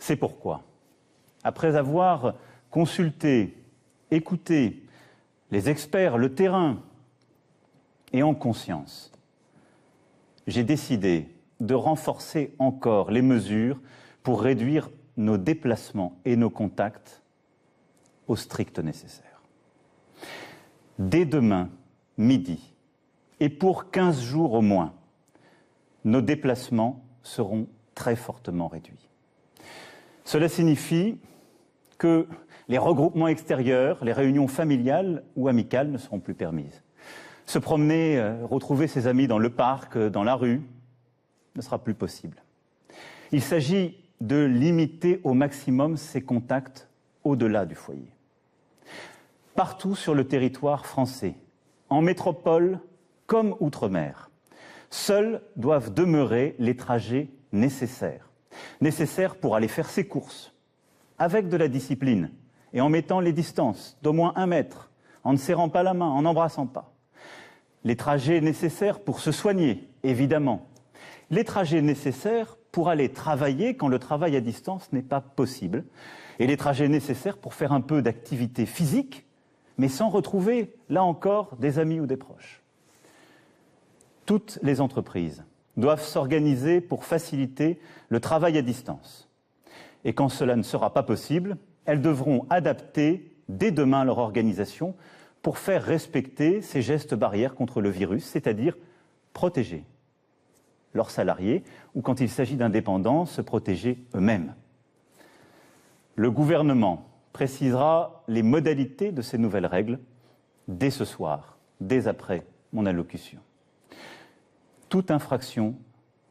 C'est pourquoi, après avoir consulté, écouté les experts, le terrain, et en conscience, j'ai décidé de renforcer encore les mesures pour réduire nos déplacements et nos contacts au strict nécessaire. Dès demain, midi, et pour 15 jours au moins, nos déplacements seront très fortement réduits. Cela signifie que les regroupements extérieurs, les réunions familiales ou amicales ne seront plus permises. Se promener, retrouver ses amis dans le parc, dans la rue, ne sera plus possible. Il s'agit de limiter au maximum ces contacts au-delà du foyer. Partout sur le territoire français, en métropole comme outre-mer, seuls doivent demeurer les trajets nécessaires. Nécessaires pour aller faire ses courses, avec de la discipline et en mettant les distances d'au moins 1 mètre, en ne serrant pas la main, en n'embrassant pas. Les trajets nécessaires pour se soigner, évidemment. Les trajets nécessaires pour aller travailler quand le travail à distance n'est pas possible. Et les trajets nécessaires pour faire un peu d'activité physique, mais sans retrouver, là encore, des amis ou des proches. Toutes les entreprises doivent s'organiser pour faciliter le travail à distance. Et quand cela ne sera pas possible, elles devront adapter dès demain leur organisation pour faire respecter ces gestes barrières contre le virus, c'est-à-dire protéger leurs salariés ou, quand il s'agit d'indépendants, se protéger eux-mêmes. Le gouvernement précisera les modalités de ces nouvelles règles dès ce soir, dès après mon allocution. Toute infraction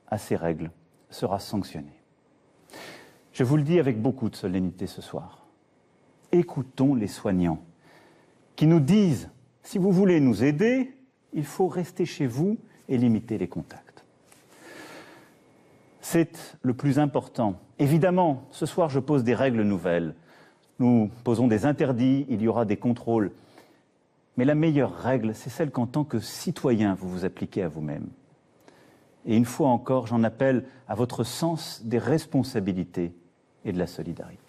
à ces règles sera sanctionnée. Je vous le dis avec beaucoup de solennité ce soir. Écoutons les soignants qui nous disent, si vous voulez nous aider, il faut rester chez vous et limiter les contacts. C'est le plus important. Évidemment, ce soir, je pose des règles nouvelles. Nous posons des interdits, il y aura des contrôles. Mais la meilleure règle, c'est celle qu'en tant que citoyen, vous vous appliquez à vous-même. Et une fois encore, j'en appelle à votre sens des responsabilités et de la solidarité.